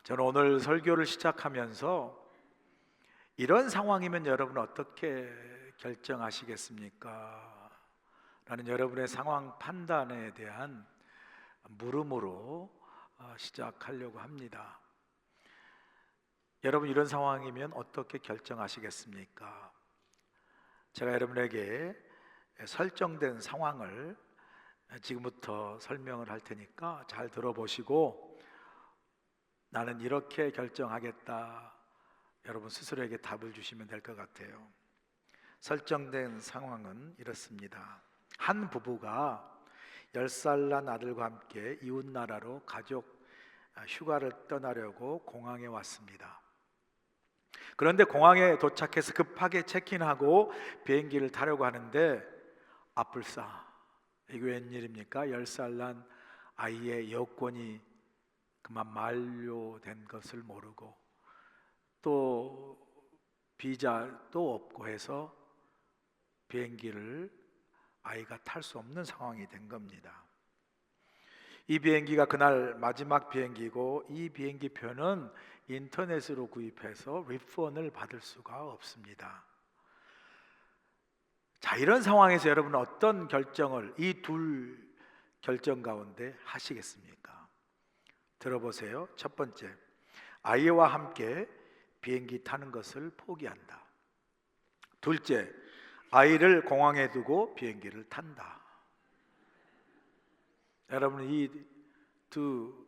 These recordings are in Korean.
저는 오늘 설교를 시작하면서 이런 상황이면 여러분 어떻게 결정하시겠습니까? 라는 여러분의 상황 판단에 대한 물음으로 시작하려고 합니다. 여러분 이런 상황이면 어떻게 결정하시겠습니까? 제가 여러분에게 설정된 상황을 지금부터 설명을 할 테니까 잘 들어보시고 나는 이렇게 결정하겠다, 여러분 스스로에게 답을 주시면 될 것 같아요. 설정된 상황은 이렇습니다. 한 부부가 10살 난 아들과 함께 이웃나라로 가족 휴가를 떠나려고 공항에 왔습니다. 그런데 공항에 도착해서 급하게 체크인하고 비행기를 타려고 하는데 아뿔싸, 이게 웬일입니까? 10살 난 아이의 여권이 그만 만료된 것을 모르고 또 비자도 없고 해서 비행기를 아이가 탈 수 없는 상황이 된 겁니다. 이 비행기가 그날 마지막 비행기고 이 비행기 표는 인터넷으로 구입해서 리펀을 받을 수가 없습니다. 자, 이런 상황에서 여러분은 어떤 결정을 이 둘 결정 가운데 하시겠습니까? 들어보세요. 첫 번째, 아이와 함께 비행기 타는 것을 포기한다. 둘째, 아이를 공항에 두고 비행기를 탄다. 여러분 이 두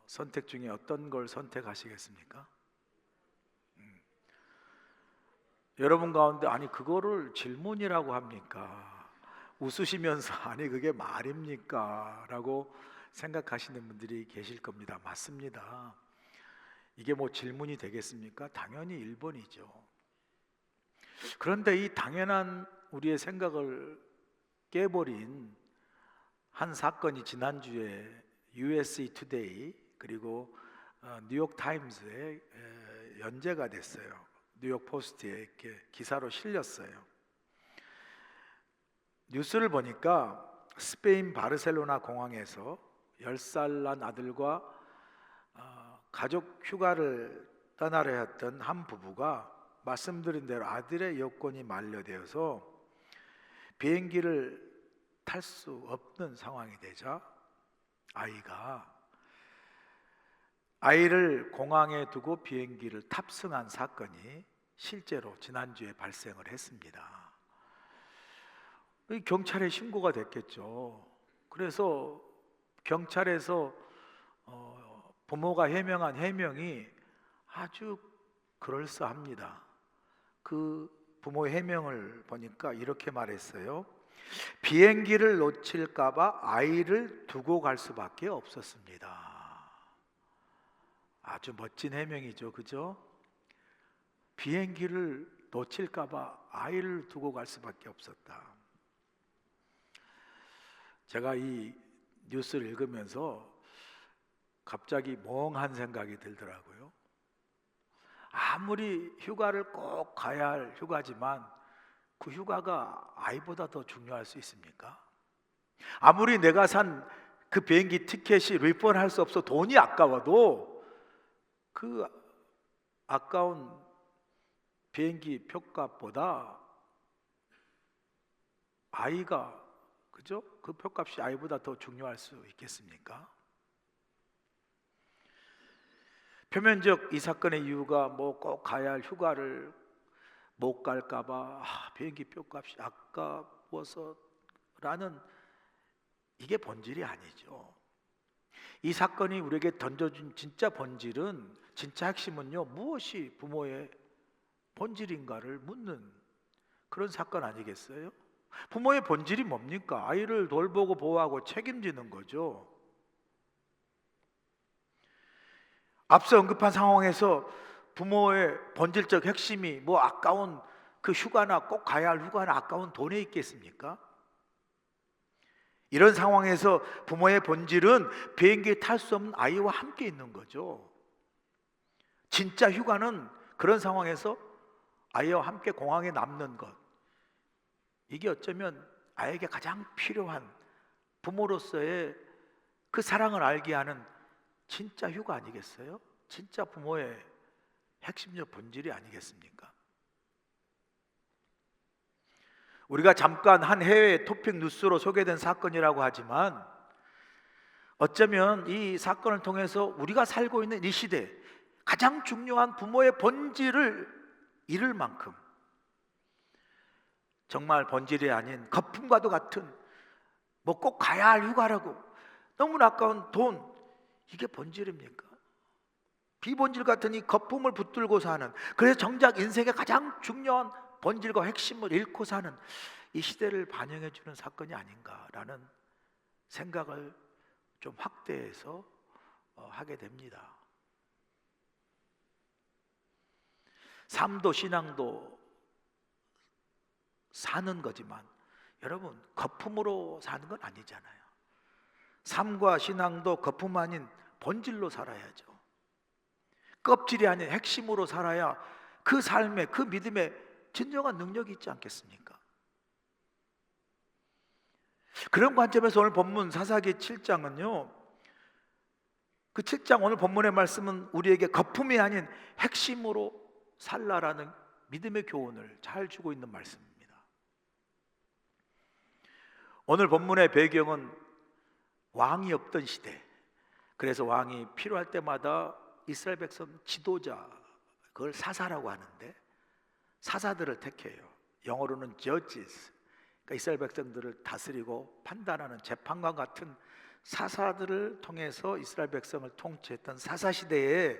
선택 중에 어떤 걸 선택하시겠습니까? 여러분 가운데 아니 그거를 질문이라고 합니까? 웃으시면서 아니 그게 말입니까? 라고 생각하시는 분들이 계실 겁니다. 맞습니다. 이게 뭐 질문이 되겠습니까? 당연히 1번이죠. 그런데 이 당연한 우리의 생각을 깨버린 한 사건이 지난주에 USA Today 그리고 뉴욕 타임즈에 연재가 됐어요. 뉴욕 포스트에 이렇게 기사로 실렸어요. 뉴스를 보니까 스페인 바르셀로나 공항에서 10살 난 아들과 가족 휴가를 떠나려 했던 한 부부가 말씀드린 대로 아들의 여권이 만료되어서 비행기를 탈 수 없는 상황이 되자 아이를 공항에 두고 비행기를 탑승한 사건이 실제로 지난주에 발생을 했습니다. 경찰에 신고가 됐겠죠. 그래서 경찰에서 부모가 해명한 해명이 아주 그럴싸합니다. 그 부모의 해명을 보니까 이렇게 말했어요. 비행기를 놓칠까봐 아이를 두고 갈 수밖에 없었습니다. 아주 멋진 해명이죠, 그죠? 비행기를 놓칠까봐 아이를 두고 갈 수밖에 없었다. 제가 이 뉴스를 읽으면서 갑자기 멍한 생각이 들더라고요. 아무리 휴가를 꼭 가야 할 휴가지만 그 휴가가 아이보다 더 중요할 수 있습니까? 아무리 내가 산 그 비행기 티켓이 리펀할 수 없어 돈이 아까워도 그 아까운 비행기 표값보다 아이가, 그죠? 그 표값이 아이보다 더 중요할 수 있겠습니까? 표면적 이 사건의 이유가 뭐 꼭 가야 할 휴가를 못 갈까봐 비행기 표값이 아까워서라는 이게 본질이 아니죠. 이 사건이 우리에게 던져준 진짜 본질은, 진짜 핵심은요, 무엇이 부모의 본질인가를 묻는 그런 사건 아니겠어요? 부모의 본질이 뭡니까? 아이를 돌보고 보호하고 책임지는 거죠. 앞서 언급한 상황에서 부모의 본질적 핵심이 뭐 아까운 그 휴가나 꼭 가야 할 휴가나 아까운 돈에 있겠습니까? 이런 상황에서 부모의 본질은 비행기에 탈 수 없는 아이와 함께 있는 거죠. 진짜 휴가는 그런 상황에서 아이와 함께 공항에 남는 것, 이게 어쩌면 아이에게 가장 필요한 부모로서의 그 사랑을 알게 하는 진짜 휴가 아니겠어요? 진짜 부모의 핵심적 본질이 아니겠습니까? 우리가 잠깐 한 해외 토픽 뉴스로 소개된 사건이라고 하지만 어쩌면 이 사건을 통해서 우리가 살고 있는 이 시대 가장 중요한 부모의 본질을 잃을 만큼 정말 본질이 아닌 거품과도 같은 뭐 꼭 가야 할 휴가라고 너무나 아까운 돈, 이게 본질입니까? 비본질 같은 이 거품을 붙들고 사는, 그래서 정작 인생의 가장 중요한 본질과 핵심을 잃고 사는 이 시대를 반영해 주는 사건이 아닌가라는 생각을 좀 확대해서 하게 됩니다. 삶도 신앙도 사는 거지만 여러분, 거품으로 사는 건 아니잖아요. 삶과 신앙도 거품 아닌 본질로 살아야죠. 껍질이 아닌 핵심으로 살아야 그 삶에, 그 믿음에 진정한 능력이 있지 않겠습니까? 그런 관점에서 오늘 본문 사사기 7장은요, 그 7장 오늘 본문의 말씀은 우리에게 거품이 아닌 핵심으로 살라라는 믿음의 교훈을 잘 주고 있는 말씀입니다. 오늘 본문의 배경은 왕이 없던 시대, 그래서 왕이 필요할 때마다 이스라엘 백성 지도자, 그걸 사사라고 하는데 사사들을 택해요. 영어로는 judges, 그러니까 이스라엘 백성들을 다스리고 판단하는 재판관 같은 사사들을 통해서 이스라엘 백성을 통치했던 사사 시대에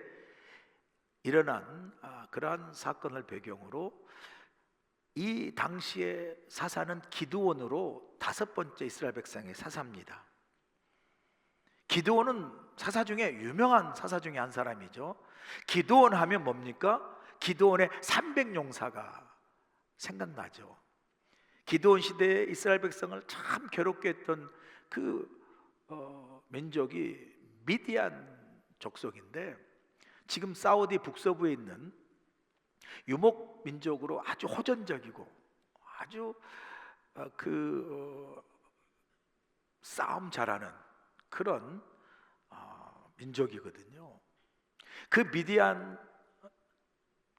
일어난 그러한 사건을 배경으로 이 당시의 사사는 기드온으로 5번째 이스라엘 백성의 사사입니다. 기드온은 사사 중에 유명한 사사 중에 한 사람이죠. 기드온 하면 뭡니까? 기드온의 300용사가 생각나죠. 기드온 시대에 이스라엘 백성을 참 괴롭게 했던 그 민족이 미디안 족속인데, 지금 사우디 북서부에 있는 유목 민족으로 아주 호전적이고 아주 싸움 잘하는 그런 민족이거든요. 그 미디안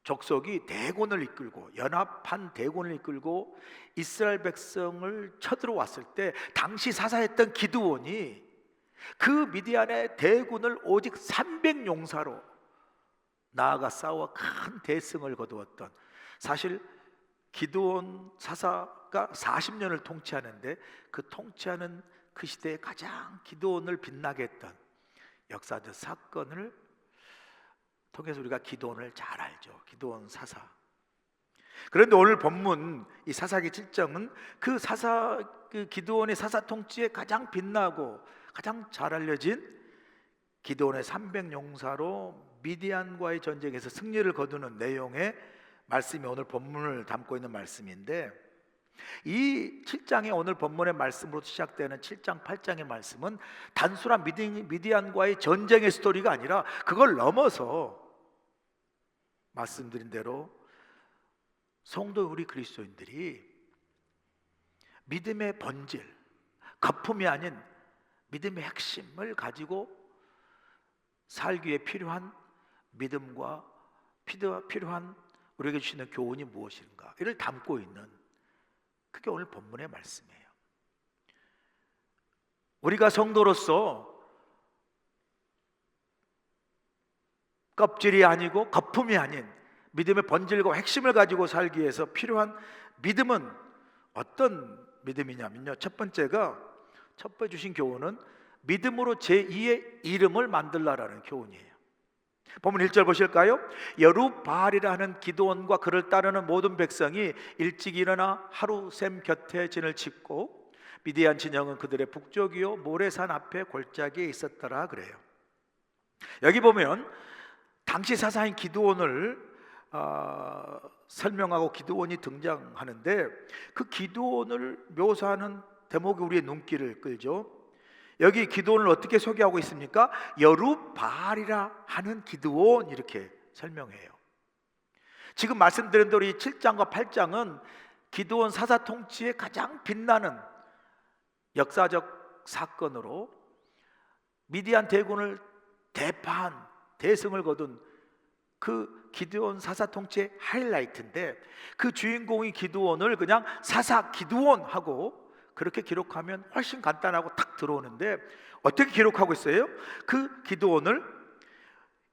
족속이 대군을 이끌고, 연합한 대군을 이끌고 이스라엘 백성을 쳐들어왔을 때 당시 사사했던 기드온이 그 미디안의 대군을 오직 300용사로 나아가 싸워 큰 대승을 거두었던, 사실 기드온 사사가 40년을 통치하는데 그 통치하는 그 시대에 가장 기드온을 빛나게 했던 역사적 사건을 통해서 우리가 기드온을 잘 알죠. 기드온 사사. 그런데 오늘 본문 이 사사기 7장은 그 기드온의 사사 통치에 가장 빛나고 가장 잘 알려진 기드온의 300용사로 미디안과의 전쟁에서 승리를 거두는 내용의 말씀이 오늘 본문을 담고 있는 말씀인데, 이 7장의 오늘 본문의 말씀으로 시작되는 7장 8장의 말씀은 단순한 미디안과의 전쟁의 스토리가 아니라 그걸 넘어서 말씀드린 대로 성도 우리 그리스도인들이 믿음의 본질, 거품이 아닌 믿음의 핵심을 가지고 살기 위해 필요한 믿음과 필요한 우리에게 주시는 교훈이 무엇인가, 이를 담고 있는, 그게 오늘 본문의 말씀이에요. 우리가 성도로서 껍질이 아니고 거품이 아닌 믿음의 본질과 핵심을 가지고 살기 위해서 필요한 믿음은 어떤 믿음이냐면요, 첫 번째 주신 교훈은 믿음으로 제2의 이름을 만들라라는 교훈이에요. 본문 1절 보실까요? 여룻바알이라는 기드온과 그를 따르는 모든 백성이 일찍 일어나 하루 샘 곁에 진을 짓고 미디안 진영은 그들의 북쪽이요 모레산 앞에 골짜기에 있었더라 그래요. 여기 보면 당시 사사인 기드온을 설명하고 기드온이 등장하는데, 그 기드온을 묘사하는 대목이 우리의 눈길을 끌죠. 여기 기드온을 어떻게 소개하고 있습니까? 여룻바알이라 하는 기드온, 이렇게 설명해요. 지금 말씀드린 대로 이 7장과 8장은 기드온 사사 통치의 가장 빛나는 역사적 사건으로 미디안 대군을 대파한 대승을 거둔 그 기드온 사사통치의 하이라이트인데, 그 주인공이 기드온을 그냥 사사 기드온 하고 그렇게 기록하면 훨씬 간단하고 탁 들어오는데, 어떻게 기록하고 있어요? 그 기드온을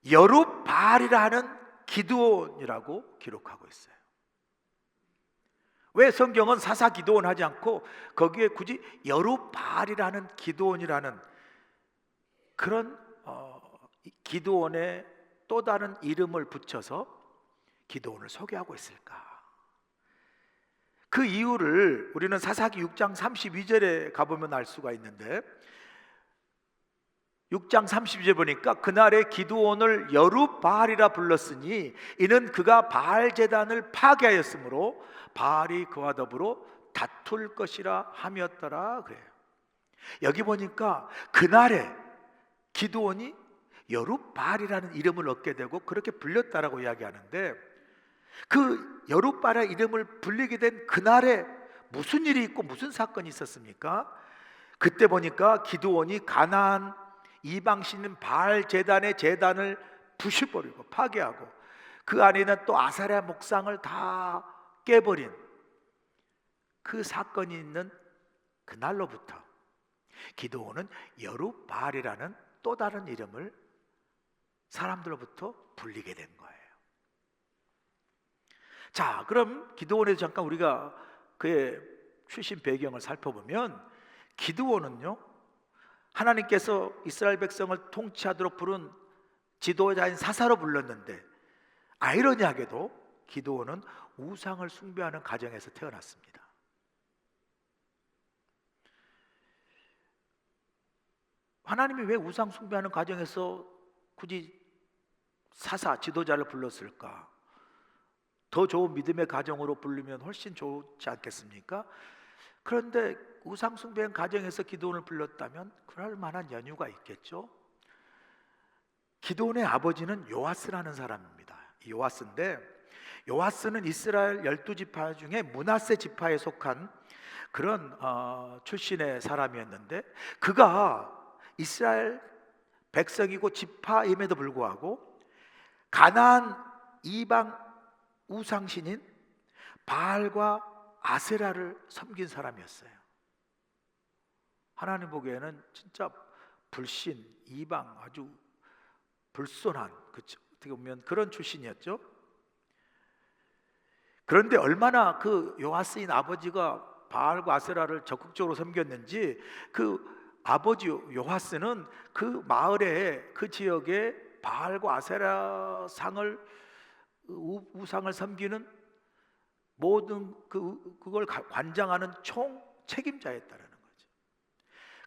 여룹바알이라 하는 기드온이라고 기록하고 있어요. 왜 성경은 사사 기드온 하지 않고 거기에 굳이 여룹바알이라는 기드온이라는 그런 기드온의 또 다른 이름을 붙여서 기드온을 소개하고 있을까? 그 이유를 우리는 사사기 6장 32절에 가보면 알 수가 있는데, 6장 32절 보니까 그날에 기드온을 여룹바알이라 불렀으니 이는 그가 바알 제단을 파괴하였으므로 바알이 그와 더불어 다툴 것이라 함이었더라 그래요. 여기 보니까 그날에 기드온이 여룹바알이라는 이름을 얻게 되고 그렇게 불렸다라고 이야기하는데, 그 여룹바알의 이름을 불리게 된 그날에 무슨 일이 있고 무슨 사건이 있었습니까? 그때 보니까 기드온이 가나안 이방신인 바알 제단의 제단을 부셔버리고 파괴하고 그 안에는 또 아사랴 목상을 다 깨버린 그 사건이 있는 그날로부터 기드온은 여룹바알이라는 또 다른 이름을 사람들로부터 불리게 된 거예요. 자, 그럼 기드온에서 잠깐 우리가 그의 출신 배경을 살펴보면, 기드온은요, 하나님께서 이스라엘 백성을 통치하도록 부른 지도자인 사사로 불렀는데, 아이러니하게도 기드온은 우상을 숭배하는 가정에서 태어났습니다. 하나님이 왜 우상 숭배하는 가정에서 굳이 사사 지도자를 불렀을까? 더 좋은 믿음의 가정으로 부르면 훨씬 좋지 않겠습니까? 그런데 우상 숭배한 가정에서 기드온을 불렀다면 그럴 만한 연유가 있겠죠. 기드온의 아버지는 요아스라는 사람입니다. 요아스인데, 요아스는 이스라엘 12지파 중에 므낫세 지파에 속한 그런 출신의 사람이었는데, 그가 이스라엘 백성이고 지파임에도 불구하고 가나안 이방 우상신인 바알과 아세라를 섬긴 사람이었어요. 하나님 보기에는 진짜 불신, 이방, 아주 불손한, 그렇죠? 어떻게 보면 그런 출신이었죠. 그런데 얼마나 그 요아스인 아버지가 바알과 아세라를 적극적으로 섬겼는지, 그 아버지 요아스는 그 마을에, 그 지역에 바알과 아세라 상을, 우상을 섬기는 모든 그걸 관장하는 총 책임자였다는 거죠.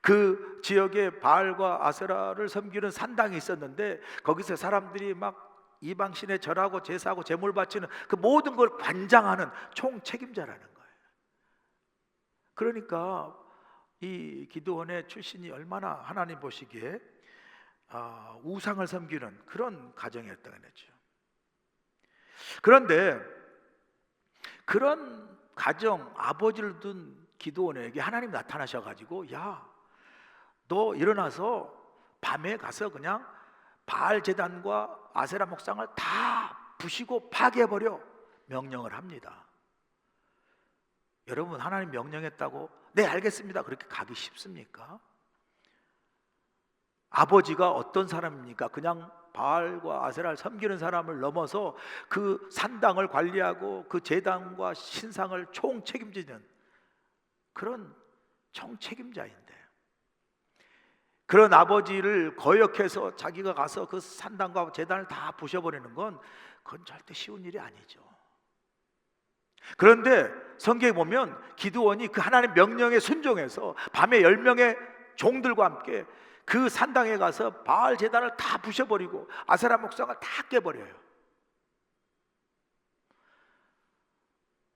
그 지역에 바알과 아세라를 섬기는 산당이 있었는데, 거기서 사람들이 막 이방신에 절하고 제사하고 제물 바치는 그 모든 걸 관장하는 총 책임자라는 거예요. 그러니까 이 기드온의 출신이 얼마나 하나님 보시기에 우상을 섬기는 그런 가정이었다는 거죠. 그런데 그런 가정, 아버지를 둔 기드온에게 하나님 나타나셔가지고, 야, 너 일어나서 밤에 가서 그냥 바알 제단과 아세라 목상을 다 부시고 파괴해버려, 명령을 합니다. 여러분, 하나님 명령했다고 네 알겠습니다 그렇게 가기 쉽습니까? 아버지가 어떤 사람입니까? 그냥 바알과 아세라를 섬기는 사람을 넘어서 그 산당을 관리하고 그 제단과 신상을 총 책임지는 그런 총 책임자인데, 그런 아버지를 거역해서 자기가 가서 그 산당과 제단을 다 부셔버리는 건 그건 절대 쉬운 일이 아니죠. 그런데 성경에 보면 기드온이 그 하나님 명령에 순종해서 밤에 10명의 종들과 함께 그 산당에 가서 바알 제단을 다 부셔버리고 아세라 목상을 다 깨버려요.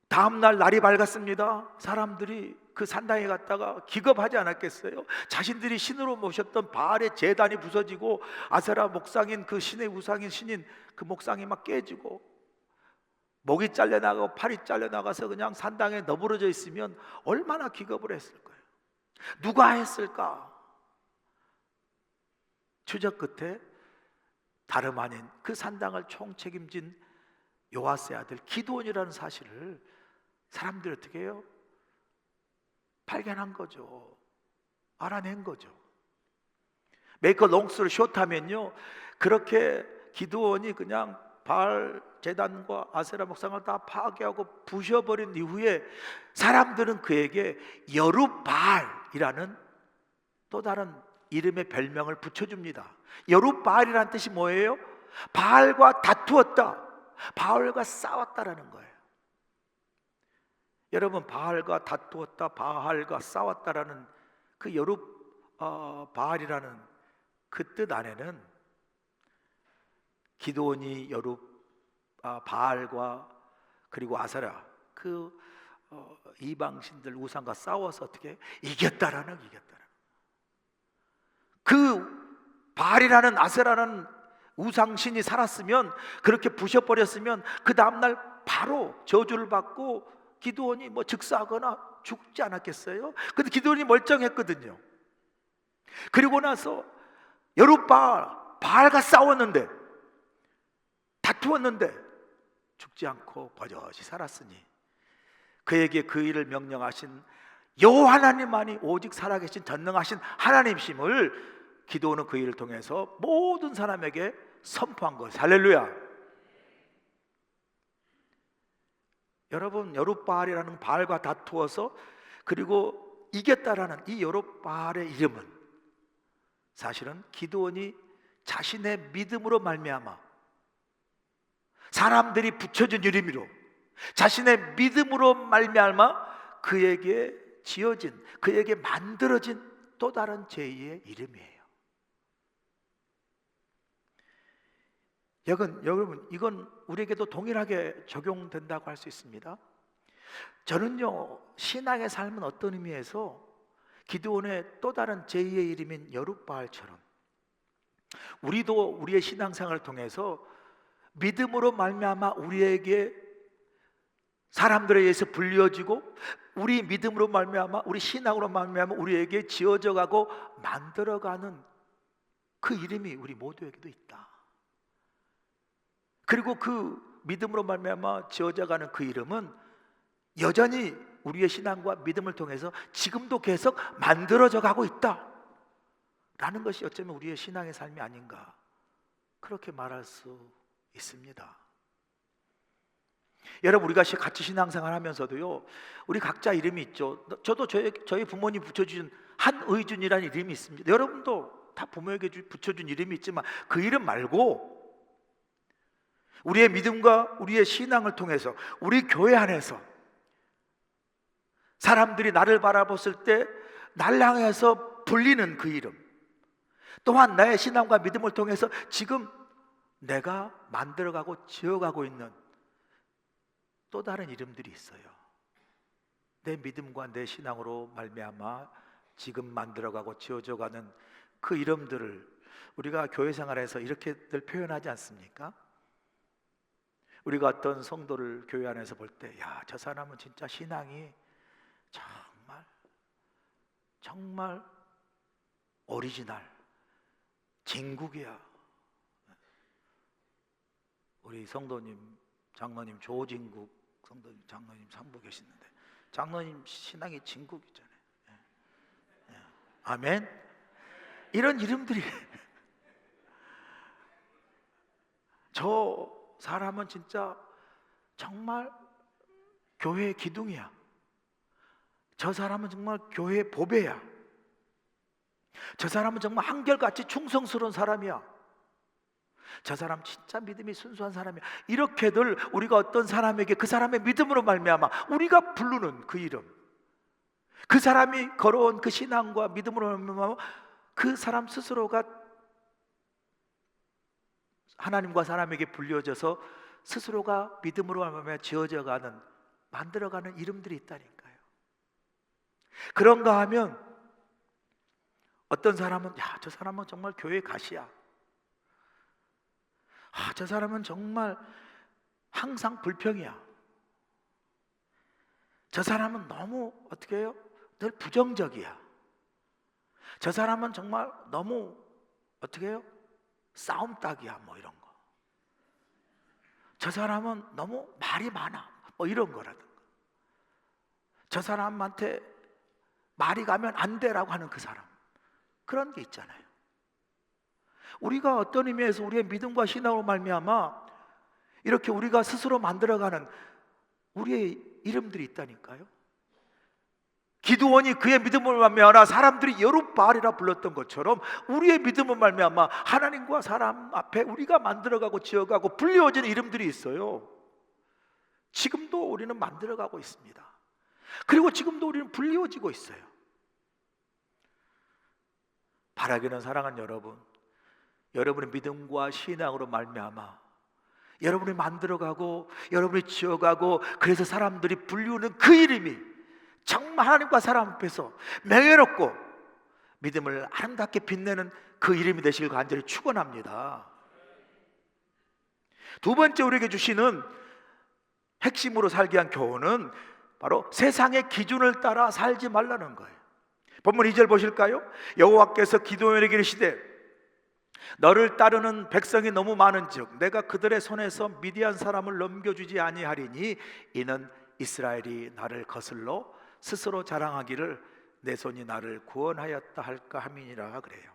다음날 날이 밝았습니다. 사람들이 그 산당에 갔다가 기겁하지 않았겠어요? 자신들이 신으로 모셨던 바알의 제단이 부서지고 아세라 목상인 그 신의 우상인 신인 그 목상이 막 깨지고 목이 잘려나가고 팔이 잘려나가서 그냥 산당에 너부러져 있으면 얼마나 기겁을 했을 거예요. 누가 했을까? 추적 끝에 다름 아닌 그 산당을 총책임진 요아스의 아들 기드온이라는 사실을 사람들이 어떻게 해요? 발견한 거죠. 알아낸 거죠. 메이커 롱스를 숏하면요, 그렇게 기드온이 그냥 바알 제단과 아세라 목상을 다 파괴하고 부셔버린 이후에 사람들은 그에게 여룻바알이라는 또 다른 이름의 별명을 붙여줍니다. 여룻바알이라는 뜻이 뭐예요? 바알과 다투었다, 바알과 싸웠다라는 거예요. 여러분, 바알과 다투었다, 바알과 싸웠다라는 그 여룻바알이라는 그 뜻 안에는 기드온이 바알과 그리고 아세라 그 이방신들 우상과 싸워서 어떻게 이겼다라는 그 바알이라는 아세라는 우상신이 살았으면, 그렇게 부셔버렸으면 그 다음날 바로 저주를 받고 기드온이 뭐 즉사하거나 죽지 않았겠어요? 근데 기드온이 멀쩡했거든요. 그리고 나서 바알과 싸웠는데, 다투었는데 죽지 않고 버젓이 살았으니 그에게 그 일을 명령하신 여호와 하나님만이 오직 살아계신 전능하신 하나님심을 기드온은 그 일을 통해서 모든 사람에게 선포한 거예요. 할렐루야. 여러분, 여룻바알이라는 바알과 다투어서 그리고 이겼다라는 이 여룻바알의 이름은 사실은 기드온이 자신의 믿음으로 말미암아, 사람들이 붙여준 이름으로 자신의 믿음으로 말미암아 그에게 지어진, 그에게 만들어진 또 다른 제2의 이름이에요. 여러분, 이건 우리에게도 동일하게 적용된다고 할 수 있습니다. 저는요, 신앙의 삶은 어떤 의미에서 기드온의 또 다른 제2의 이름인 여룻바알처럼 우리도 우리의 신앙생활을 통해서 믿음으로 말미암아 우리에게 사람들에 의해서 불려지고, 우리 믿음으로 말미암아, 우리 신앙으로 말미암아 우리에게 지어져가고 만들어가는 그 이름이 우리 모두에게도 있다. 그리고 그 믿음으로 말미암아 지어져가는 그 이름은 여전히 우리의 신앙과 믿음을 통해서 지금도 계속 만들어져 가고 있다 라는 것이 어쩌면 우리의 신앙의 삶이 아닌가, 그렇게 말할 수 있습니다. 여러분, 우리가 같이 신앙생활 하면서도요, 우리 각자 이름이 있죠. 저도 저희 부모님 붙여준 한의준이라는 이름이 있습니다. 여러분도 다 부모에게 붙여준 이름이 있지만 그 이름 말고 우리의 믿음과 우리의 신앙을 통해서 우리 교회 안에서 사람들이 나를 바라봤을 때 나를 향해서 불리는 그 이름, 또한 나의 신앙과 믿음을 통해서 지금 내가 만들어가고 지어가고 있는 또 다른 이름들이 있어요. 내 믿음과 내 신앙으로 말미암아 지금 만들어가고 지어져가는 그 이름들을 우리가 교회 생활에서 이렇게 늘 표현하지 않습니까? 우리가 어떤 성도를 교회 안에서 볼 때, 야, 저 사람은 진짜 신앙이 정말 오리지널 진국이야. 우리 성도님, 장로님 조진국 성도님, 장로님 상부 계시는데 장로님 신앙이 진국이잖아요. 아멘. 이런 이름들이 저 사람은 진짜 정말 교회의 기둥이야. 저 사람은 정말 교회의 보배야. 저 사람은 정말 한결같이 충성스러운 사람이야. 저 사람 진짜 믿음이 순수한 사람이야. 이렇게들 우리가 어떤 사람에게 그 사람의 믿음으로 말미암아 우리가 부르는 그 이름, 그 사람이 걸어온 그 신앙과 믿음으로 말미암아 그 사람 스스로가 하나님과 사람에게 불려져서 스스로가 믿음으로 말미암아 지어져가는, 만들어가는 이름들이 있다니까요. 그런가 하면 어떤 사람은, 야, 저 사람은 정말 교회 가시야. 저 사람은 정말 항상 불평이야. 저 사람은 너무 어떻게 해요? 늘 부정적이야. 저 사람은 정말 너무 어떻게 해요? 싸움 딱이야 뭐 이런 거. 저 사람은 너무 말이 많아 뭐 이런 거라든가. 저 사람한테 말이 가면 안 돼라고 하는 그 사람, 그런 게 있잖아요. 우리가 어떤 의미에서 우리의 믿음과 신앙으로 말미암아 이렇게 우리가 스스로 만들어가는 우리의 이름들이 있다니까요. 기드온이 그의 믿음을 말미암아 사람들이 여룻바알이라 불렀던 것처럼 우리의 믿음을 말미암아 하나님과 사람 앞에 우리가 만들어가고 지어가고 불리워지는 이름들이 있어요. 지금도 우리는 만들어가고 있습니다. 그리고 지금도 우리는 불리워지고 있어요. 바라기는 사랑하는 여러분, 여러분의 믿음과 신앙으로 말미암아 여러분이 만들어가고 여러분이 지어가고 그래서 사람들이 불리우는 그 이름이 정말 하나님과 사람 앞에서 명예롭고 믿음을 아름답게 빛내는 그 이름이 되시길 간절히 축원합니다. 두 번째 우리에게 주시는 핵심으로 살게 한 교훈은 바로 세상의 기준을 따라 살지 말라는 거예요. 본문 2절 보실까요? 여호와께서 기드온에게 이르시되 너를 따르는 백성이 너무 많은즉 내가 그들의 손에서 미디안 사람을 넘겨주지 아니하리니 이는 이스라엘이 나를 거슬러 스스로 자랑하기를 내 손이 나를 구원하였다 할까 함이니라 그래요.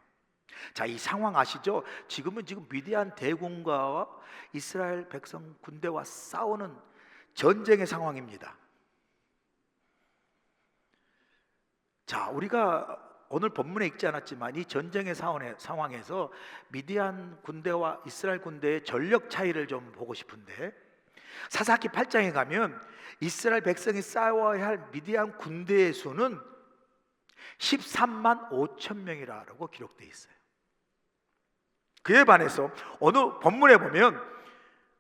자, 이 상황 아시죠? 지금 미디안 대군과 이스라엘 백성 군대와 싸우는 전쟁의 상황입니다. 자, 우리가 오늘 본문에 읽지 않았지만 이 전쟁의 상황에서 미디안 군대와 이스라엘 군대의 전력 차이를 좀 보고 싶은데, 사사기 8장에 가면 이스라엘 백성이 싸워야 할 미디안 군대의 수는 13만 5천 명이라고 기록되어 있어요. 그에 반해서 오늘 본문에 보면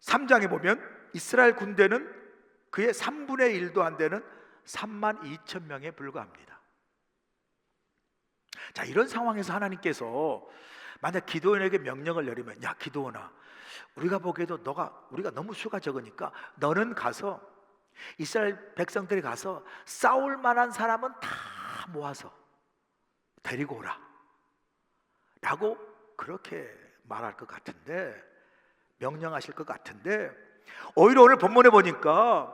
3장에 보면 이스라엘 군대는 그의 3분의 1도 안 되는 3만 2천 명에 불과합니다. 자, 이런 상황에서 하나님께서 만약 기드온에게 명령을 내리면, 야 기드온아, 우리가 보기에도 우리가 너무 수가 적으니까 너는 가서 이스라엘 백성들이 가서 싸울 만한 사람은 다 모아서 데리고 오라 라고 그렇게 말할 것 같은데, 명령하실 것 같은데, 오히려 오늘 본문에 보니까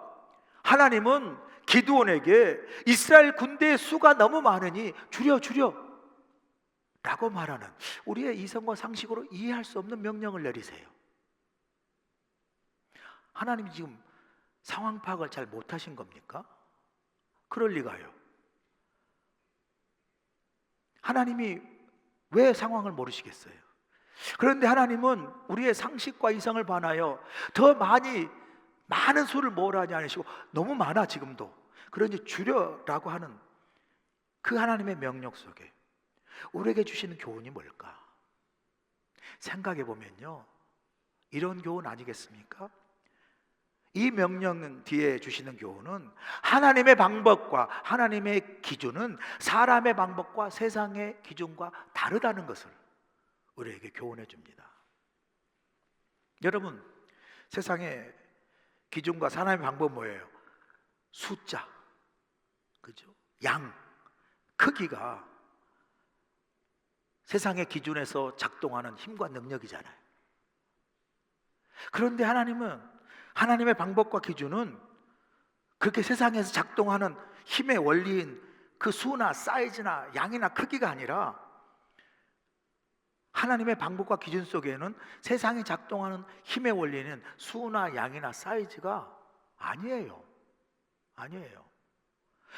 하나님은 기드온에게 이스라엘 군대의 수가 너무 많으니 줄여 라고 말하는, 우리의 이성과 상식으로 이해할 수 없는 명령을 내리세요. 하나님이 지금 상황 파악을 잘 못하신 겁니까? 그럴 리가요. 하나님이 왜 상황을 모르시겠어요? 그런데 하나님은 우리의 상식과 이성을 반하여 더 많은 수를 모으라지 않으시고 너무 많아 지금도, 그러니 줄여라고 하는 그 하나님의 명령 속에 우리에게 주시는 교훈이 뭘까? 생각해 보면요, 이런 교훈 아니겠습니까? 이 명령 뒤에 주시는 교훈은 하나님의 방법과 하나님의 기준은 사람의 방법과 세상의 기준과 다르다는 것을 우리에게 교훈해 줍니다. 여러분, 세상의 기준과 사람의 방법은 뭐예요? 숫자, 그죠? 양, 크기가 세상의 기준에서 작동하는 힘과 능력이잖아요. 그런데 하나님은 하나님의 방법과 기준은 그렇게 세상에서 작동하는 힘의 원리인 그 수나 사이즈나 양이나 크기가 아니라, 하나님의 방법과 기준 속에는 세상이 작동하는 힘의 원리는 수나 양이나 사이즈가 아니에요.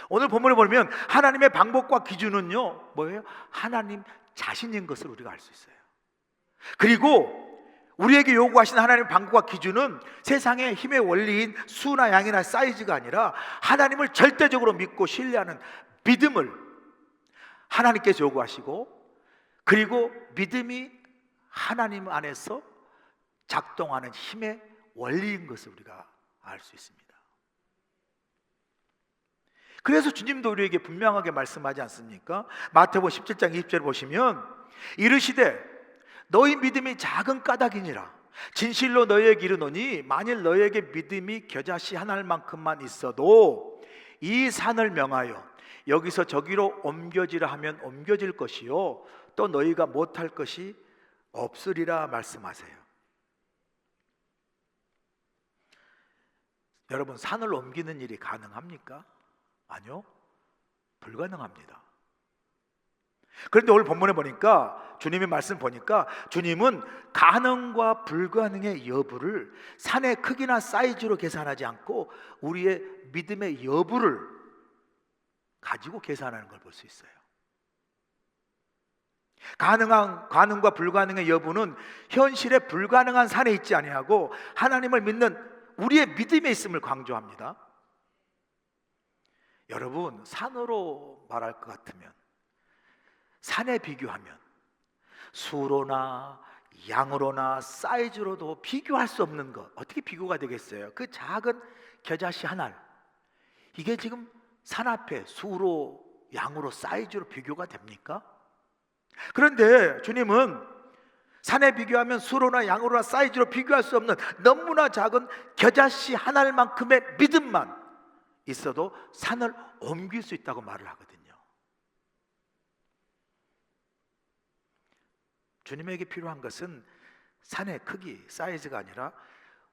오늘 본문을 보면 하나님의 방법과 기준은요 뭐예요? 하나님 자신인 것을 우리가 알 수 있어요. 그리고 우리에게 요구하신 하나님의 방법과 기준은 세상의 힘의 원리인 수나 양이나 사이즈가 아니라 하나님을 절대적으로 믿고 신뢰하는 믿음을 하나님께서 요구하시고, 그리고 믿음이 하나님 안에서 작동하는 힘의 원리인 것을 우리가 알 수 있습니다. 그래서 주님도 우리에게 분명하게 말씀하지 않습니까? 마태복음 17장 20절을 보시면 이르시되 너희 믿음이 작은 까닭이니라. 진실로 너희에게 이르노니 만일 너희에게 믿음이 겨자씨 한 알만큼만 있어도 이 산을 명하여 여기서 저기로 옮겨지라 하면 옮겨질 것이요 또 너희가 못할 것이 없으리라 말씀하세요. 여러분, 산을 옮기는 일이 가능합니까? 아니요, 불가능합니다. 그런데 오늘 본문에 보니까, 주님의 말씀 보니까 주님은 가능과 불가능의 여부를 산의 크기나 사이즈로 계산하지 않고 우리의 믿음의 여부를 가지고 계산하는 걸 볼 수 있어요. 가능과 불가능의 여부는 현실에 불가능한 산에 있지 아니하고 하나님을 믿는 우리의 믿음에 있음을 강조합니다. 여러분, 산으로 말할 것 같으면, 산에 비교하면 수로나 양으로나 사이즈로도 비교할 수 없는 것, 어떻게 비교가 되겠어요? 그 작은 겨자씨 한 알, 이게 지금 산 앞에 수로, 양으로, 사이즈로 비교가 됩니까? 그런데 주님은 산에 비교하면 수로나 양으로나 사이즈로 비교할 수 없는 너무나 작은 겨자씨 한 알만큼의 믿음만 있어도 산을 옮길 수 있다고 말을 하거든요. 주님에게 필요한 것은 산의 크기, 사이즈가 아니라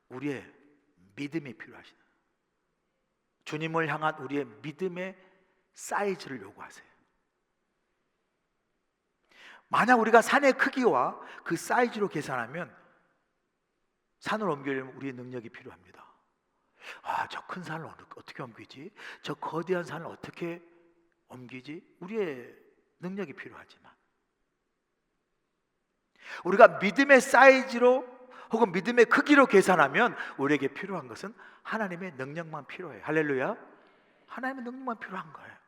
우리의 믿음이 필요하시다. 주님을 향한 우리의 믿음의 사이즈를 요구하세요. 만약 우리가 산의 크기와 그 사이즈로 계산하면 산을 옮기려면 우리의 능력이 필요합니다. 저 큰 산을 어떻게 옮기지? 저 거대한 산을 어떻게 옮기지? 우리의 능력이 필요하지만, 우리가 믿음의 사이즈로 혹은 믿음의 크기로 계산하면 우리에게 필요한 것은 하나님의 능력만 필요해요. 할렐루야. 하나님의 능력만 필요한 거예요.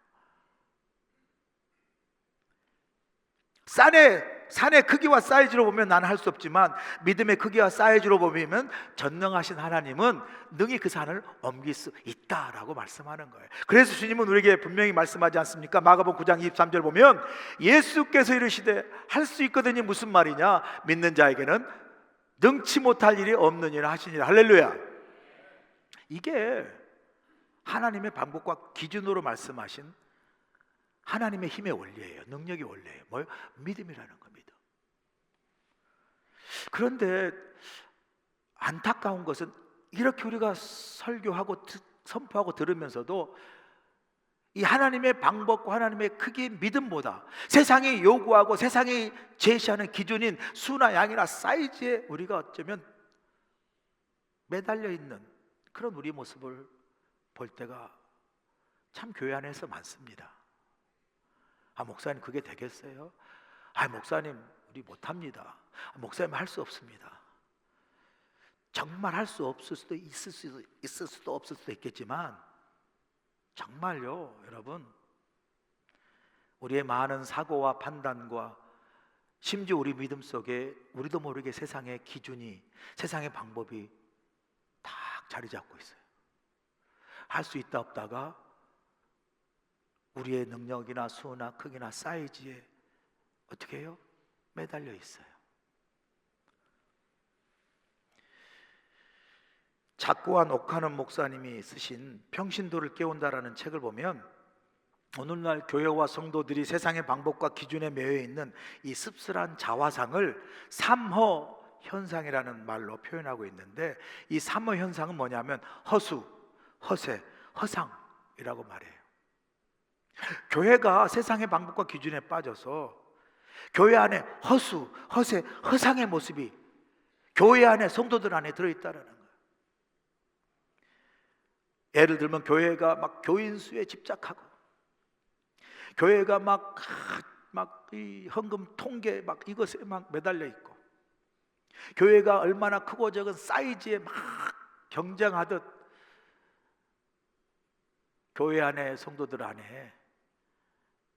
산의 크기와 사이즈로 보면 나는 할 수 없지만 믿음의 크기와 사이즈로 보면 전능하신 하나님은 능히 그 산을 옮길 수 있다라고 말씀하는 거예요. 그래서 주님은 우리에게 분명히 말씀하지 않습니까? 마가복음 9장 23절 보면 예수께서 이르시되 할 수 있거든이 무슨 말이냐? 믿는 자에게는 능치 못할 일이 없느니라 하시니라. 할렐루야. 이게 하나님의 방법과 기준으로 말씀하신 하나님의 힘의 원리예요. 능력의 원리예요. 뭐예요? 믿음이라는 겁니다. 그런데 안타까운 것은 이렇게 우리가 설교하고 선포하고 들으면서도 이 하나님의 방법과 하나님의 크기 믿음보다 세상이 요구하고 세상이 제시하는 기준인 수나 양이나 사이즈에 우리가 어쩌면 매달려 있는 그런 우리 모습을 볼 때가 참 교회 안에서 많습니다. 목사님 그게 되겠어요? 목사님 우리 못합니다. 목사님 할 수 없습니다. 정말 할 수 없을 수도 있을 수도 없을 수도 있겠지만 정말요, 여러분, 우리의 많은 사고와 판단과 심지어 우리 믿음 속에 우리도 모르게 세상의 기준이, 세상의 방법이 딱 자리 잡고 있어요. 할 수 있다 없다가 우리의 능력이나 수나 크기나 사이즈에 어떻게 해요? 매달려 있어요. 작고한 옥하는 목사님이 쓰신 평신도를 깨운다라는 책을 보면 오늘날 교회와 성도들이 세상의 방법과 기준에 매여 있는 이 씁쓸한 자화상을 삼허 현상이라는 말로 표현하고 있는데, 이 삼허 현상은 뭐냐면 허수, 허세, 허상이라고 말해요. 교회가 세상의 방법과 기준에 빠져서 교회 안에 허수, 허세, 허상의 모습이 교회 안에 성도들 안에 들어있다는 거예요. 예를 들면 교회가 막 교인 수에 집착하고, 교회가 막 이 헌금 통계 막 이것에 막 매달려 있고, 교회가 얼마나 크고 적은 사이즈에 막 경쟁하듯 교회 안에 성도들 안에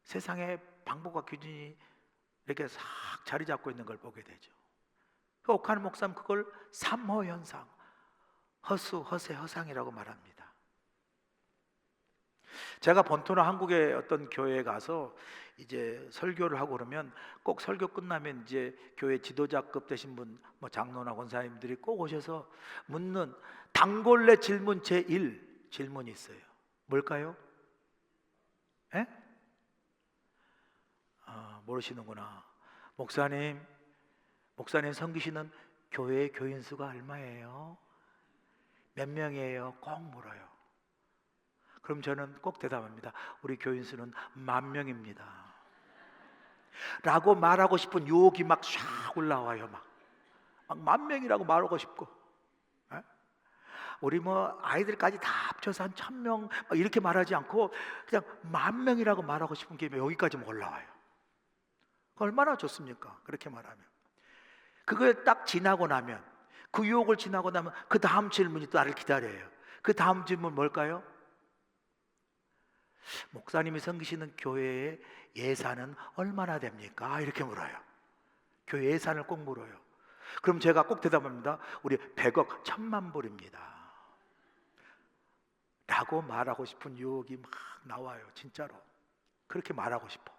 세상의 방법과 기준이 이렇게 싹 자리 잡고 있는 걸 보게 되죠. 옥하는 목사는 그걸 삼허 현상, 허수, 허세, 허상이라고 말합니다. 제가 본토나 한국의 어떤 교회에 가서 이제 설교를 하고 그러면 꼭 설교 끝나면 이제 교회 지도자급 되신 분, 뭐 장로나 권사님들이 꼭 오셔서 묻는 단골레 질문 제1 질문이 있어요. 뭘까요? 모르시는구나. 목사님, 목사님 섬기시는 교회의 교인 수가 얼마예요? 몇 명이에요? 꼭 물어요. 그럼 저는 꼭 대답합니다. 우리 교인 수는 10,000명입니다 라고 말하고 싶은 유혹이 막 샥 올라와요. 막 10,000명이라고 말하고 싶고, 에? 우리 뭐 아이들까지 다 합쳐서 한 1,000명 이렇게 말하지 않고 그냥 10,000명이라고 말하고 싶은 게 여기까지 올라와요. 얼마나 좋습니까? 그렇게 말하면. 그걸 딱 지나고 나면, 그 유혹을 지나고 나면 그 다음 질문이 또 나를 기다려요. 그 다음 질문 뭘까요? 목사님이 섬기시는 교회의 예산은 얼마나 됩니까? 이렇게 물어요. 교회 예산을 꼭 물어요. 그럼 제가 꼭 대답합니다. 우리 100억 1,000만 불입니다 라고 말하고 싶은 유혹이 막 나와요. 진짜로 그렇게 말하고 싶어.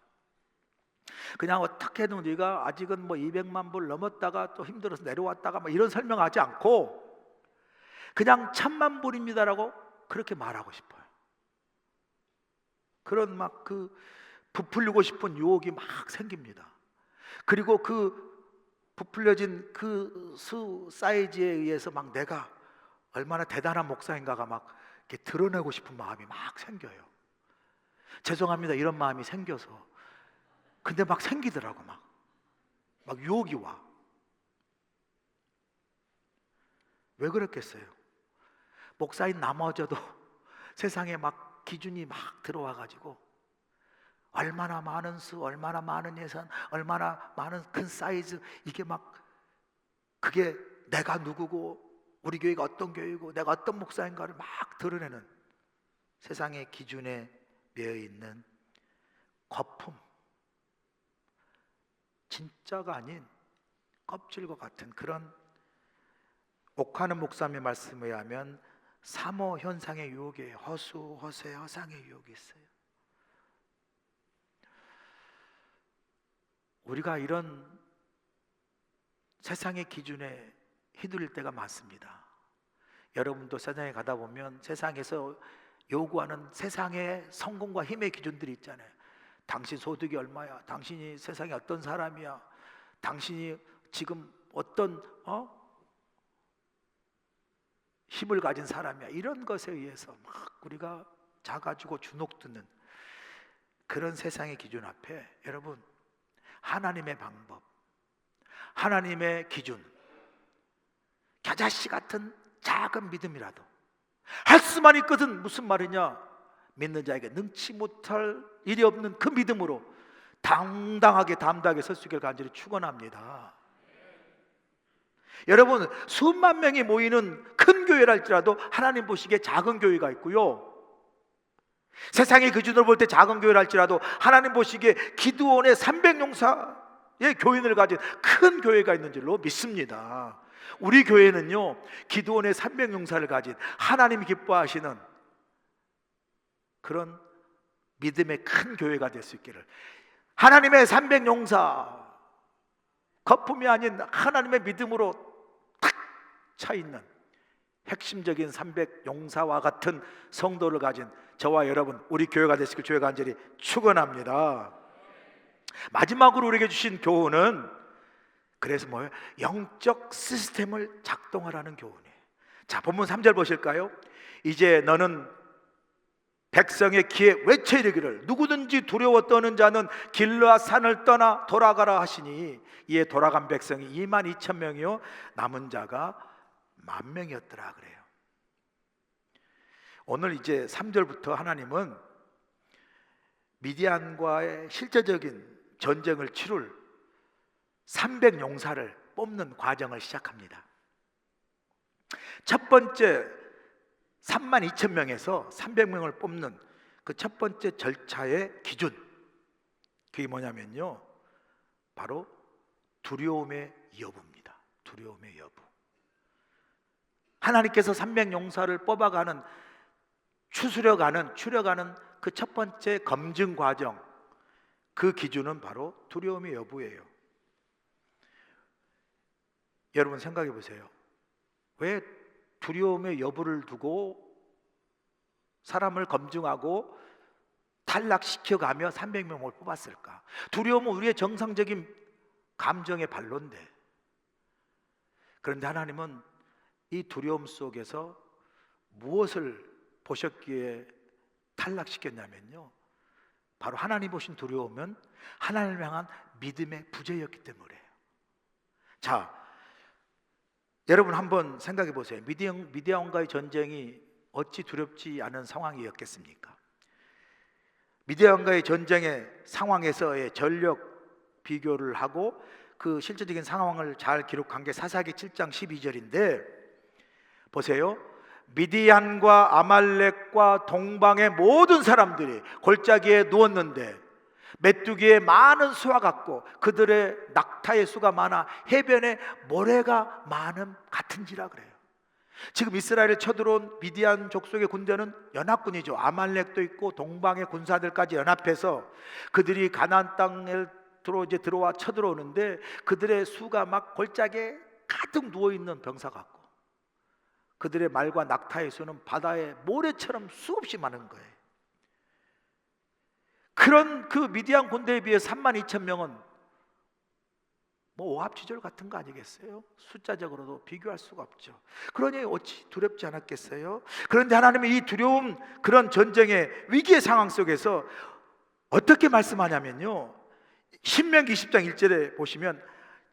그냥 어떻게든 우리가 아직은 뭐 200만 불 넘었다가 또 힘들어서 내려왔다가 뭐 이런 설명하지 않고 그냥 1,000만 불입니다라고 그렇게 말하고 싶어요. 그런 막 그 부풀리고 싶은 유혹이 막 생깁니다. 그리고 그 부풀려진 그 수 사이즈에 의해서 막 내가 얼마나 대단한 목사인가가 막 이렇게 드러내고 싶은 마음이 막 생겨요. 죄송합니다. 이런 마음이 생겨서. 근데 막 생기더라고. 막 유혹이 와. 왜 그랬겠어요? 목사인 나머져도 세상에 막 기준이 막 들어와 가지고 얼마나 많은 수, 얼마나 많은 예산, 얼마나 많은 큰 사이즈, 이게 막 그게 내가 누구고 우리 교회가 어떤 교회고 내가 어떤 목사인가를 막 드러내는 세상의 기준에 매여 있는 거품, 진짜가 아닌 껍질과 같은 그런, 옥하는 목사님의 말씀에 의하면 사모 현상의 유혹에 허수, 허세, 허상의 유혹이 있어요. 우리가 이런 세상의 기준에 휘둘릴 때가 많습니다. 여러분도 세상에 가다 보면 세상에서 요구하는 세상의 성공과 힘의 기준들이 있잖아요. 당신 소득이 얼마야? 당신이 세상에 어떤 사람이야? 당신이 지금 어떤 힘을 가진 사람이야? 이런 것에 의해서 막 우리가 작아지고 주눅드는 그런 세상의 기준 앞에 여러분, 하나님의 방법, 하나님의 기준, 겨자씨 같은 작은 믿음이라도 할 수만 있거든. 무슨 말이냐? 믿는 자에게 능치 못할 일이 없는 그 믿음으로 당당하게 담대하게 설 수 있기를 간절히 축원합니다. 여러분, 수만 명이 모이는 큰 교회라 할지라도 하나님 보시기에 작은 교회가 있고요, 세상의 기준으로 볼 때 작은 교회라 할지라도 하나님 보시기에 기드온의 300용사의 교인을 가진 큰 교회가 있는 줄로 믿습니다. 우리 교회는요, 기드온의 300용사를 가진 하나님이 기뻐하시는 그런 믿음의 큰 교회가 될 수 있기를, 하나님의 300용사, 거품이 아닌 하나님의 믿음으로 탁 차 있는 핵심적인 300용사와 같은 성도를 가진 저와 여러분, 우리 교회가 되시길 주의 간절히 축원합니다. 마지막으로 우리에게 주신 교훈은 그래서 뭐예요? 영적 시스템을 작동하라는 교훈이에요. 자, 본문 3절 보실까요? 이제 너는 백성의 귀에 외쳐 이르기를 누구든지 두려워 떠는 자는 길르앗 산을 떠나 돌아가라 하시니, 이에 돌아간 백성이 22,000명이요 남은 자가 10,000명이었더라 그래요. 오늘 이제 3절부터 하나님은 미디안과의 실제적인 전쟁을 치룰 300용사를 뽑는 과정을 시작합니다. 첫 번째 32,000명에서 300명을 뽑는 그 첫 번째 절차의 기준, 그게 뭐냐면요, 바로 두려움의 여부입니다. 두려움의 여부. 하나님께서 300용사를 뽑아가는, 추려가는 그 첫 번째 검증 과정, 그 기준은 바로 두려움의 여부예요. 여러분 생각해 보세요. 왜 두려움의 여부를 두고 사람을 검증하고 탈락시켜가며 300명을 뽑았을까? 두려움은 우리의 정상적인 감정의 발로인데 그런데 하나님은 이 두려움 속에서 무엇을 보셨기에 탈락시켰냐면요, 바로 하나님 보신 두려움은 하나님을 향한 믿음의 부재였기 때문이에요. 자, 여러분 한번 생각해 보세요. 미디안과의 전쟁이 어찌 두렵지 않은 상황이었겠습니까? 미디안과의 전쟁의 상황에서의 전력 비교를 하고 그 실제적인 상황을 잘 기록한 게 사사기 7장 12절인데 보세요. 미디안과 아말렉과 동방의 모든 사람들이 골짜기에 누웠는데 메뚜기의 많은 수와 같고 그들의 낙타의 수가 많아 해변에 모래가 많음 같은지라 그래요. 지금 이스라엘을 쳐들어온 미디안 족속의 군대는 연합군이죠. 아말렉도 있고 동방의 군사들까지 연합해서 그들이 가나안 땅에 들어와 쳐들어오는데 그들의 수가 막 골짜기에 가득 누워있는 병사 같고 그들의 말과 낙타의 수는 바다의 모래처럼 수없이 많은 거예요. 그런 그 미디안 군대에 비해 32,000명은 뭐 오합지졸 같은 거 아니겠어요? 숫자적으로도 비교할 수가 없죠. 그러니 어찌 두렵지 않았겠어요? 그런데 하나님은 이 두려움, 그런 전쟁의 위기의 상황 속에서 어떻게 말씀하냐면요, 신명기 20장 1절에 보시면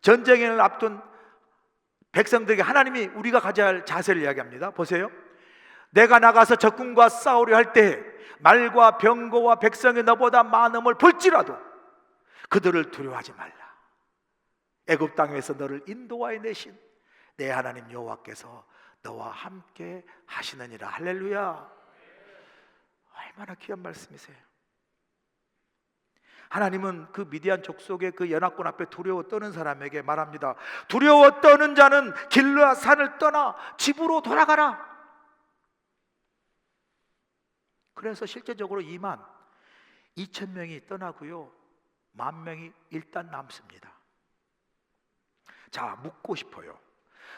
전쟁을 앞둔 백성들에게 하나님이 우리가 가져야 할 자세를 이야기합니다. 보세요. 내가 나가서 적군과 싸우려 할 때 말과 병거와 백성이 너보다 많음을 볼지라도 그들을 두려워하지 말라. 애굽 땅에서 너를 인도하여 내신 내 하나님 여호와께서 너와 함께 하시느니라. 할렐루야. 얼마나 귀한 말씀이세요. 하나님은 그 미디안 족속의 그 연합군 앞에 두려워 떠는 사람에게 말합니다. 두려워 떠는 자는 길르앗 산을 떠나 집으로 돌아가라. 그래서 실제적으로 22,000명이 떠나고요, 10,000명이 일단 남습니다. 자, 묻고 싶어요.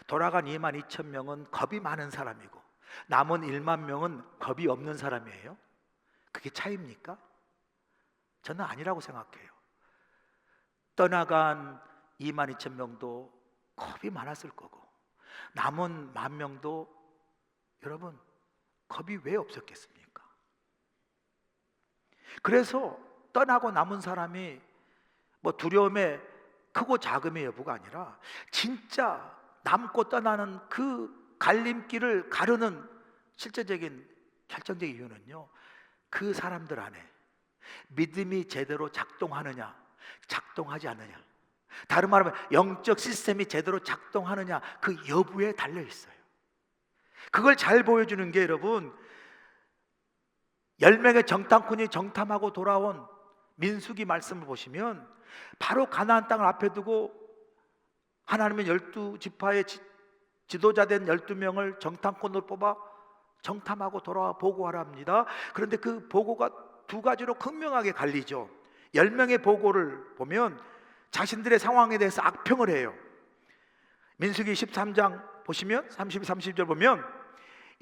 돌아간 22,000명은 겁이 많은 사람이고 남은 10,000명은 겁이 없는 사람이에요? 그게 차이입니까? 저는 아니라고 생각해요. 떠나간 22,000명도 겁이 많았을 거고 남은 10,000명도 여러분 겁이 왜 없었겠습니까? 그래서 떠나고 남은 사람이 뭐 두려움의 크고 작음의 여부가 아니라 진짜 남고 떠나는 그 갈림길을 가르는 실제적인 결정적인 이유는요, 그 사람들 안에 믿음이 제대로 작동하느냐 작동하지 않느냐, 다른 말하면 영적 시스템이 제대로 작동하느냐, 그 여부에 달려 있어요. 그걸 잘 보여주는 게 여러분 10명의 정탐꾼이 정탐하고 돌아온 민수기 말씀을 보시면 바로 가나안 땅을 앞에 두고 하나님의 12지파의 지도자된 12명을 정탐꾼으로 뽑아 정탐하고 돌아와 보고하라 합니다. 그런데 그 보고가 두 가지로 극명하게 갈리죠. 10명의 보고를 보면 자신들의 상황에 대해서 악평을 해요. 민수기 13장 보시면 32, 30절 보면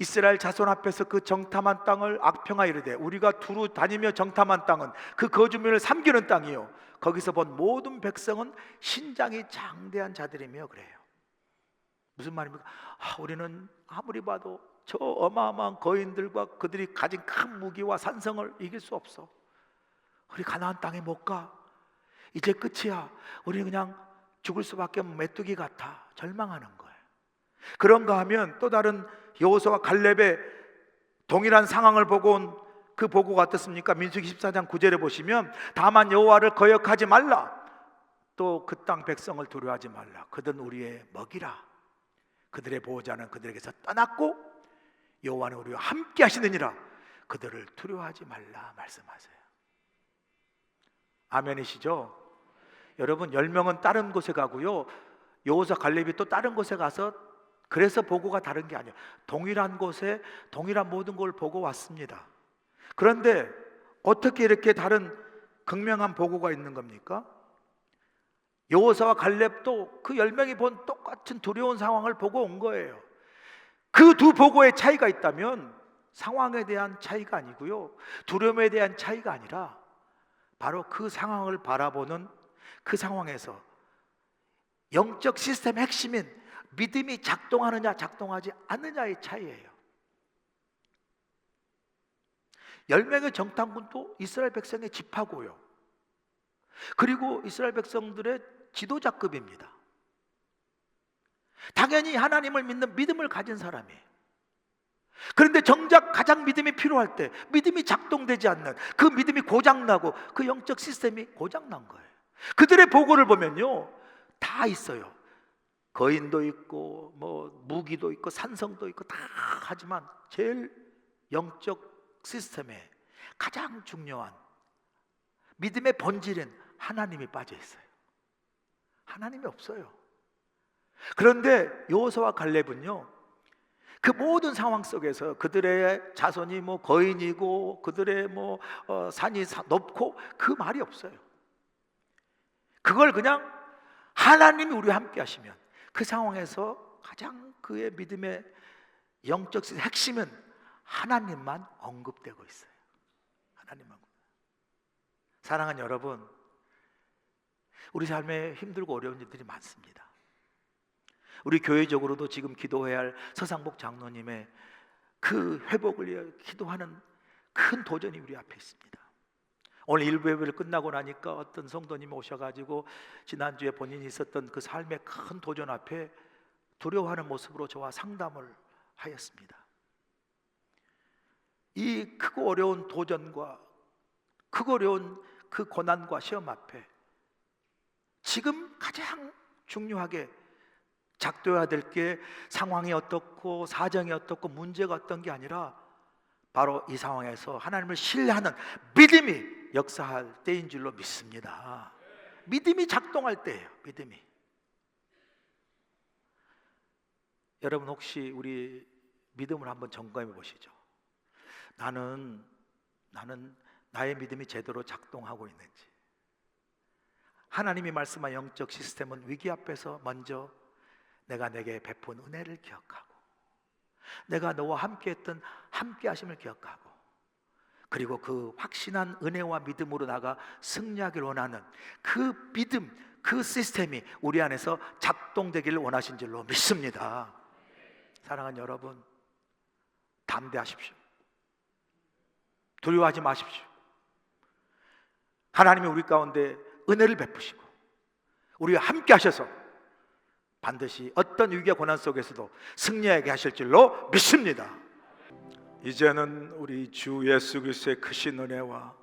이스라엘 자손 앞에서 그 정탐한 땅을 악평하여 이르되 우리가 두루 다니며 정탐한 땅은 그 거주민을 삼기는 땅이요 거기서 본 모든 백성은 신장이 장대한 자들이며 그래요. 무슨 말입니까? 우리는 아무리 봐도 저 어마어마한 거인들과 그들이 가진 큰 무기와 산성을 이길 수 없어. 우리 가나안 땅에 못 가. 이제 끝이야. 우리 그냥 죽을 수밖에 없는 메뚜기 같아. 절망하는 거예요. 그런가 하면 또 다른 여호수아와 갈렙의 동일한 상황을 보고 온 그 보고가 어떻습니까? 민수기 14장 9절에 보시면 다만 여호와를 거역하지 말라, 또 그 땅 백성을 두려워하지 말라. 그들은 우리의 먹이라. 그들의 보호자는 그들에게서 떠났고 여호와는 우리와 함께 하시느니라. 그들을 두려워하지 말라 말씀하세요. 아멘이시죠? 여러분 10명은 다른 곳에 가고요, 여호수아 갈렙이 또 다른 곳에 가서 그래서 보고가 다른 게 아니에요. 동일한 곳에 동일한 모든 걸 보고 왔습니다. 그런데 어떻게 이렇게 다른 극명한 보고가 있는 겁니까? 여호수아와 갈렙도 그 10명이 본 똑같은 두려운 상황을 보고 온 거예요. 그 두 보고의 차이가 있다면 상황에 대한 차이가 아니고요, 두려움에 대한 차이가 아니라 바로 그 상황을 바라보는 그 상황에서 영적 시스템의 핵심인 믿음이 작동하느냐 작동하지 않느냐의 차이예요. 10명의 정탐꾼도 이스라엘 백성의 집하고요, 그리고 이스라엘 백성들의 지도자급입니다. 당연히 하나님을 믿는 믿음을 가진 사람이에요. 그런데 정작 가장 믿음이 필요할 때 믿음이 작동되지 않는, 그 믿음이 고장나고 그 영적 시스템이 고장난 거예요. 그들의 보고를 보면요, 다 있어요. 거인도 있고 뭐 무기도 있고 산성도 있고 다 하지만 제일 영적 시스템에 가장 중요한 믿음의 본질은 하나님이 빠져 있어요. 하나님이 없어요. 그런데 여호수아와 갈렙은요, 그 모든 상황 속에서 그들의 자손이 뭐 거인이고 그들의 뭐 산이 높고 그 말이 없어요. 그걸 그냥 하나님이 우리와 함께 하시면 그 상황에서 가장 그의 믿음의 영적 핵심은 하나님만 언급되고 있어요. 하나님만. 사랑하는 여러분, 우리 삶에 힘들고 어려운 일들이 많습니다. 우리 교회적으로도 지금 기도해야 할 서상복 장로님의 그 회복을 위해 기도하는 큰 도전이 우리 앞에 있습니다. 오늘 일부 예배를 끝나고 나니까 어떤 성도님이 오셔가지고 지난주에 본인이 있었던 그 삶의 큰 도전 앞에 두려워하는 모습으로 저와 상담을 하였습니다. 이 크고 어려운 도전과 크고 어려운 그 고난과 시험 앞에 지금 가장 중요하게 작동해야 될 게 상황이 어떻고 사정이 어떻고 문제가 어떤 게 아니라 바로 이 상황에서 하나님을 신뢰하는 믿음이 역사할 때인 줄로 믿습니다. 믿음이 작동할 때예요. 믿음이. 여러분 혹시 우리 믿음을 한번 점검해 보시죠. 나는 나의 믿음이 제대로 작동하고 있는지. 하나님이 말씀한 영적 시스템은 위기 앞에서 먼저 내가 내게 베푼 은혜를 기억하고, 내가 너와 함께했던 함께하심을 기억하고, 그리고 그 확신한 은혜와 믿음으로 나가 승리하길 원하는 그 믿음, 그 시스템이 우리 안에서 작동되기를 원하신 줄로 믿습니다. 사랑하는 여러분, 담대하십시오. 두려워하지 마십시오. 하나님이 우리 가운데 은혜를 베푸시고 우리와 함께 하셔서 반드시 어떤 위기와 고난 속에서도 승리하게 하실 줄로 믿습니다. 이제는 우리 주 예수 그리스도의 크신 은혜와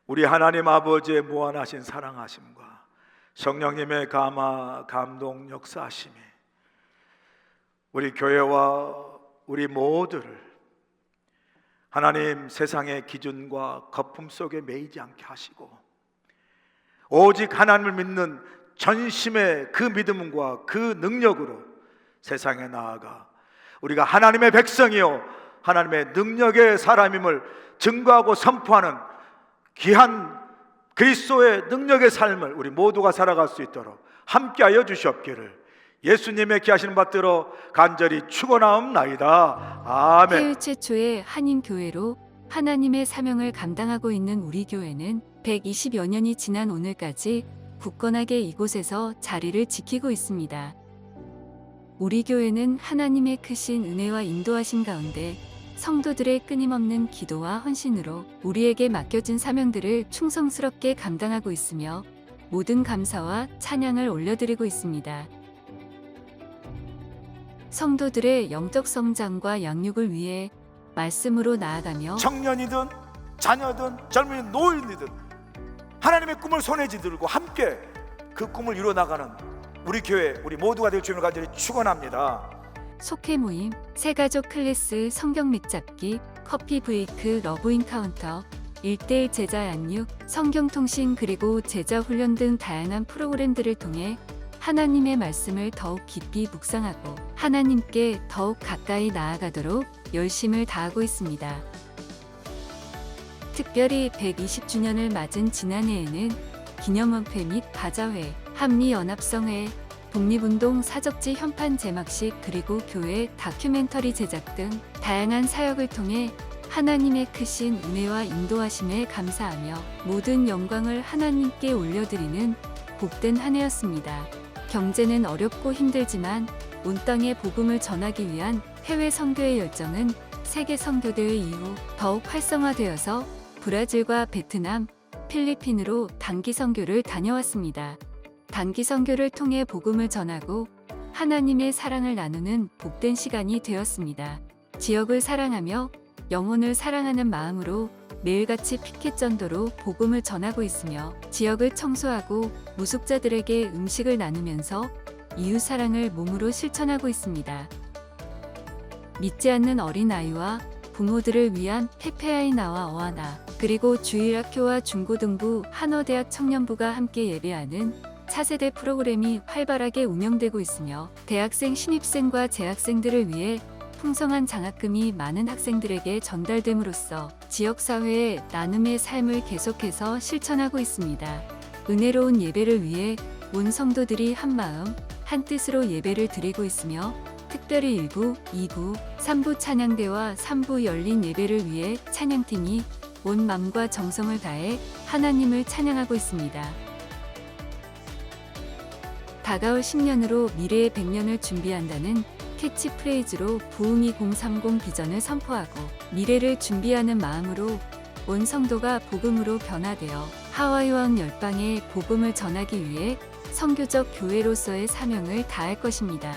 우리 하나님 아버지의 무한하신 사랑하심과 성령님의 감화 감동 역사하심이 우리 교회와 우리 모두를 하나님 세상의 기준과 거품 속에 매이지 않게 하시고 오직 하나님을 믿는 전심의 그 믿음과 그 능력으로 세상에 나아가 우리가 하나님의 백성이요 하나님의 능력의 사람임을 증거하고 선포하는 귀한 그리스도의 능력의 삶을 우리 모두가 살아갈 수 있도록 함께하여 주시옵기를 예수님의 귀하시는 받들어 간절히 축원하옵나이다. 아멘. 해외 최초의 한인교회로 하나님의 사명을 감당하고 있는 우리 교회는 120여 년이 지난 오늘까지 굳건하게 이곳에서 자리를 지키고 있습니다. 우리 교회는 하나님의 크신 은혜와 인도하심 가운데 성도들의 끊임없는 기도와 헌신으로 우리에게 맡겨진 사명들을 충성스럽게 감당하고 있으며 모든 감사와 찬양을 올려드리고 있습니다. 성도들의 영적 성장과 양육을 위해 말씀으로 나아가며 청년이든 자녀든 젊은 노인이든 하나님의 꿈을 손에 쥐들고 함께 그 꿈을 이루어나가는 우리 교회 우리 모두가 될 주님을 간절히 축원합니다. 속회 모임, 새가족 클래스, 성경 밑잡기, 커피 브레이크, 러브 인카운터, 1:1 제자 양육, 성경통신 그리고 제자 훈련 등 다양한 프로그램들을 통해 하나님의 말씀을 더욱 깊이 묵상하고 하나님께 더욱 가까이 나아가도록 열심을 다하고 있습니다. 특별히 120주년을 맞은 지난해에는 기념원회 및 바자회, 한미연합성회, 독립운동 사적지 현판 제막식 그리고 교회 다큐멘터리 제작 등 다양한 사역을 통해 하나님의 크신 은혜와 인도하심에 감사하며 모든 영광을 하나님께 올려드리는 복된 한 해였습니다. 경제는 어렵고 힘들지만 온 땅에 복음을 전하기 위한 해외 선교의 열정은 세계 선교대회 이후 더욱 활성화되어서 브라질과 베트남, 필리핀으로 단기 선교를 다녀왔습니다. 단기 선교를 통해 복음을 전하고 하나님의 사랑을 나누는 복된 시간이 되었습니다. 지역을 사랑하며 영혼을 사랑하는 마음으로 매일같이 피켓 전도로 복음을 전하고 있으며 지역을 청소하고 무숙자들에게 음식을 나누면서 이웃 사랑을 몸으로 실천하고 있습니다. 믿지 않는 어린아이와 부모들을 위한 페페아이나와 어하나 그리고 주일학교와 중고등부 한어대학 청년부가 함께 예배하는 차세대 프로그램이 활발하게 운영되고 있으며 대학생 신입생과 재학생들을 위해 풍성한 장학금이 많은 학생들에게 전달됨으로써 지역사회의 나눔의 삶을 계속해서 실천하고 있습니다. 은혜로운 예배를 위해 온 성도들이 한마음 한뜻으로 예배를 드리고 있으며 특별히 1부, 2부, 3부 찬양대와 3부 열린 예배를 위해 찬양팀이 온 마음과 정성을 다해 하나님을 찬양하고 있습니다. 다가올 10년으로 미래의 100년을 준비한다는 캐치프레이즈로 부흥 2030 비전을 선포하고 미래를 준비하는 마음으로 온 성도가 복음으로 변화되어 하와이와 열방에 복음을 전하기 위해 선교적 교회로서의 사명을 다할 것입니다.